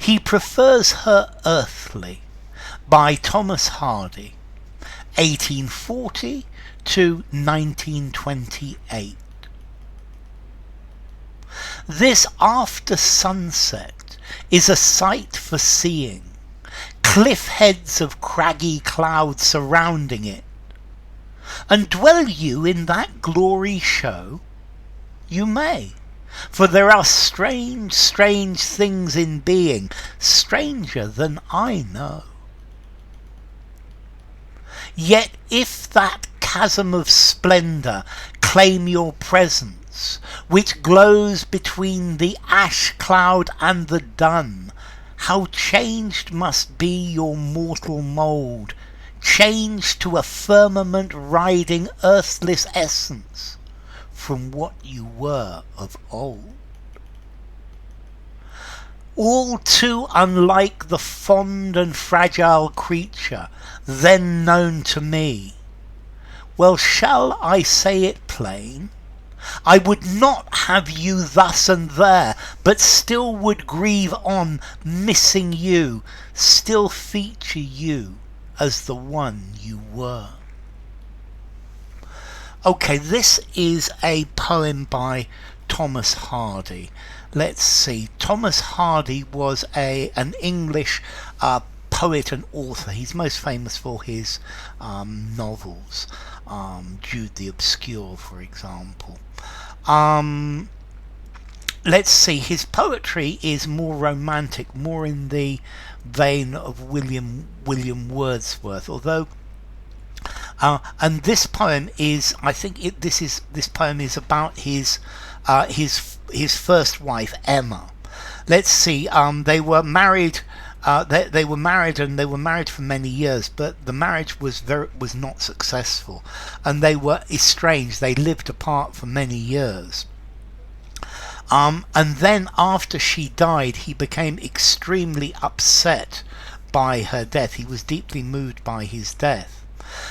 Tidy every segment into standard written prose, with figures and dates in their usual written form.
He prefers her earthly, by Thomas Hardy, 1840 to 1928. This after sunset is a sight for seeing, cliff heads of craggy clouds surrounding it. And dwell you in that glory show? You may, for there are strange, strange things in being, stranger than I know. Yet if that chasm of splendour claim your presence, which glows between the ash cloud and the dun, how changed must be your mortal mould, changed to a firmament-riding earthless essence from what you were of old. All too unlike the fond and fragile creature then known to me. Well, shall I say it plain? I would not have you thus and there, but still would grieve on, missing you, still feature you as the one you were. Okay, this is a poem by Thomas Hardy. Let's see. Thomas Hardy was an English poet and author. He's most famous for his novels, Jude the Obscure, for example. Let's see. His poetry is more romantic, more in the vein of William Wordsworth, although. And this poem is, I think, this poem is about his first wife, Emma. Let's see. They were married. They were married, and they were married for many years, but the marriage was not successful, and they were estranged. They lived apart for many years. And then after she died, he became extremely upset by her death. He was deeply moved by his death.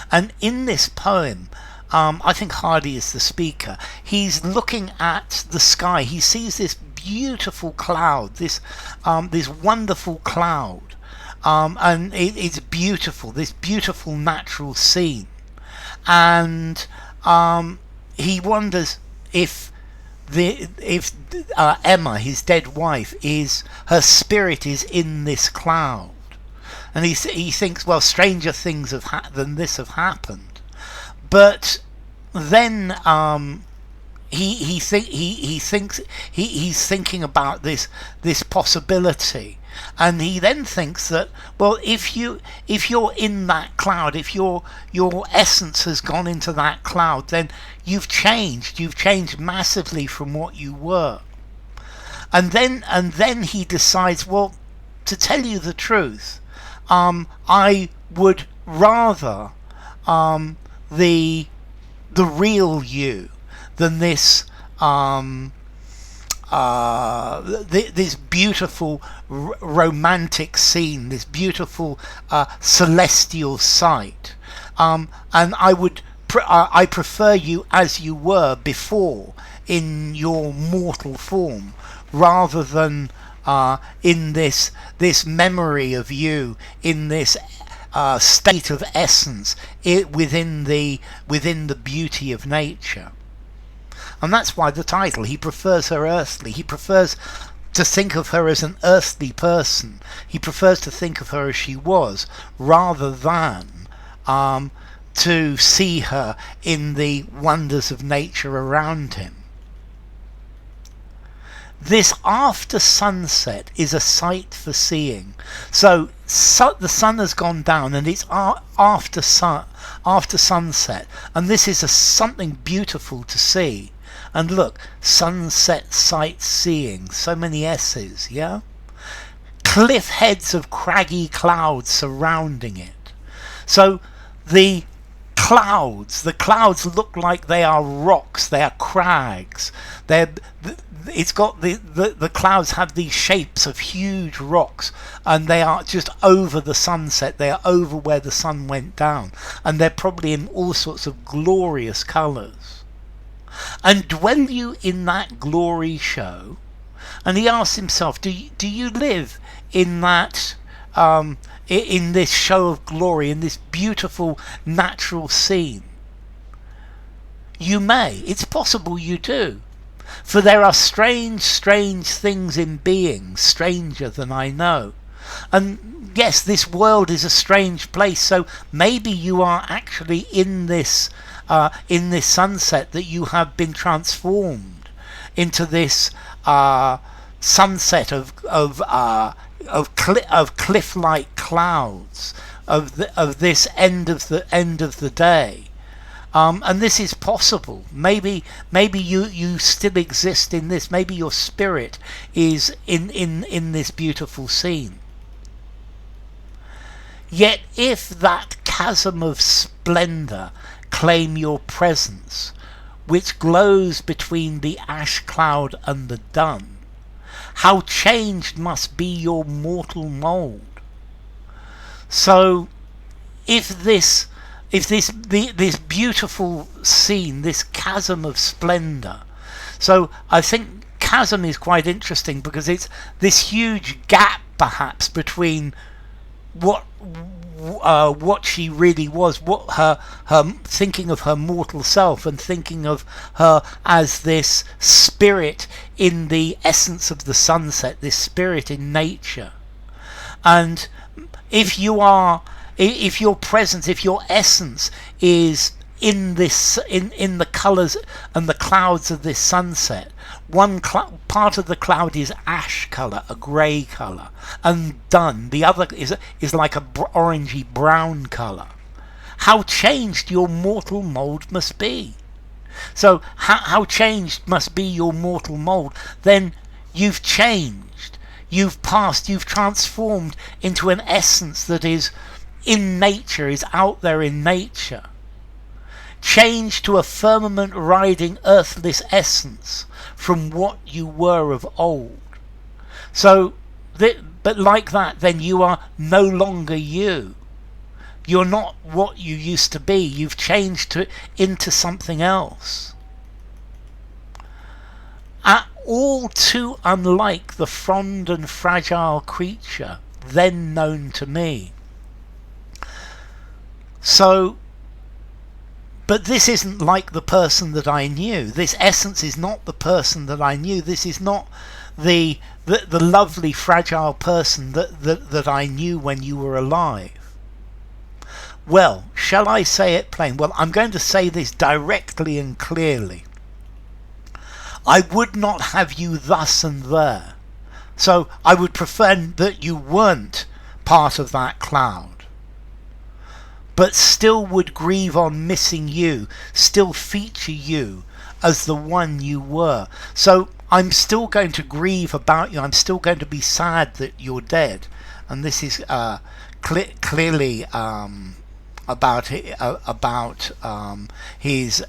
And in this poem, I think Hardy is the speaker. He's looking at the sky. He sees this beautiful cloud, this wonderful cloud, and it's beautiful. This beautiful natural scene, and he wonders if Emma, his dead wife, her spirit is in this cloud. And he thinks, well, stranger things than this have happened. But then he's thinking about this possibility, and he then thinks that, well, if you're in that cloud, if your essence has gone into that cloud, then you've changed massively from what you were. And then he decides, well, to tell you the truth, I would rather the real you than this this beautiful romantic scene, this beautiful celestial sight, and I prefer you as you were before in your mortal form, rather than in this memory of you, in this state of essence, within the beauty of nature. And that's why the title, he prefers her earthly. He prefers to think of her as an earthly person. He prefers to think of her as she was, rather than to see her in the wonders of nature around him. This after sunset is a sight for seeing. So the sun has gone down, and it's after sunset, and this is something beautiful to see. And look, sunset sight seeing, so many S's, yeah? Cliff heads of craggy clouds surrounding it. So the clouds look like they are rocks, they are crags. The clouds have these shapes of huge rocks, and they are just over the sunset. They are over where the sun went down, and they're probably in all sorts of glorious colours. And dwell you in that glory show? And he asks himself, do you live in that, in this show of glory, in this beautiful natural scene? You may. It's possible you do. For there are strange, strange things in being, stranger than I know. And yes, this world is a strange place, so maybe you are actually in this sunset, that you have been transformed into this sunset of cliff-like clouds, of this end of the day. And this is possible. Maybe you still exist in this. Maybe your spirit is in this beautiful scene. Yet if that chasm of splendour claim your presence, which glows between the ash cloud and the dun, how changed must be your mortal mould. So if this beautiful scene, this chasm of splendour, so I think chasm is quite interesting because it's this huge gap perhaps between what she really was, what her thinking of her mortal self and thinking of her as this spirit in the essence of the sunset, this spirit in nature. And if your presence, if your essence is in this, in the colours and the clouds of this sunset, one part of the cloud is ash colour, a grey colour, and dun. The other is like a orangey brown colour. How changed your mortal mould must be. So how changed must be your mortal mould? Then you've changed, you've passed, you've transformed into an essence that is in nature, is out there in nature. Change to a firmament-riding earthless essence from what you were of old. So, but like that, then you are no longer you. You're not what you used to be. You've changed into something else. All too unlike the fond and fragile creature then known to me. So, but this isn't like the person that I knew. This essence is not the person that I knew. This is not the lovely fragile person that I knew when you were alive. Well, shall I say it plain? Well, I'm going to say this directly and clearly. I would not have you thus and there. So I would prefer that you weren't part of that cloud, but still would grieve on missing you, still feature you as the one you were. So I'm still going to grieve about you. I'm still going to be sad that you're dead. And this is clearly about his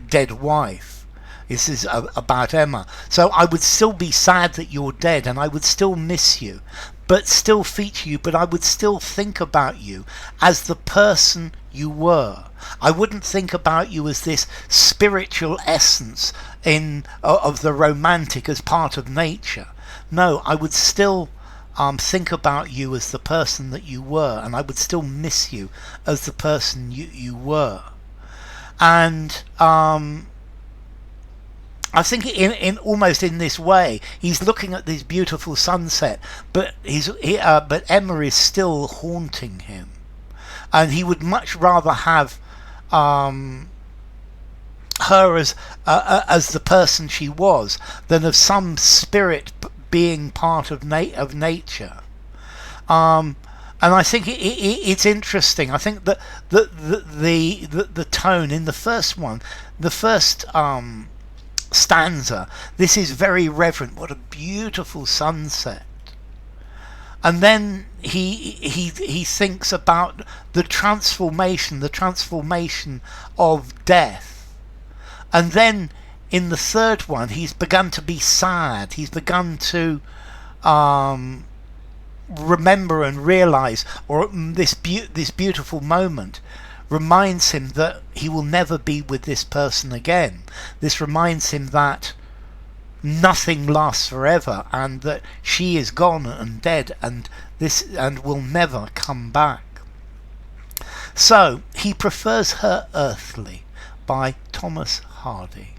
dead wife. This is about Emma. So I would still be sad that you're dead, and I would still miss you, but still feature you, but I would still think about you as the person you were. I wouldn't think about you as this spiritual essence of the romantic, as part of nature. No, I would still think about you as the person that you were, and I would still miss you as the person you were. And I think in almost in this way, he's looking at this beautiful sunset, but but Emma is still haunting him, and he would much rather have her as the person she was than of some spirit being part of nature. And I think it's interesting. I think that the tone in the first one, the first stanza, this is very reverent. What a beautiful sunset. And then he thinks about the transformation of death. And then in the third one, he's begun to be sad. He's begun to remember and realize, or this beautiful moment reminds him that he will never be with this person again. This reminds him that nothing lasts forever, and that she is gone and dead, and will never come back. So he prefers her earthly, by Thomas Hardy.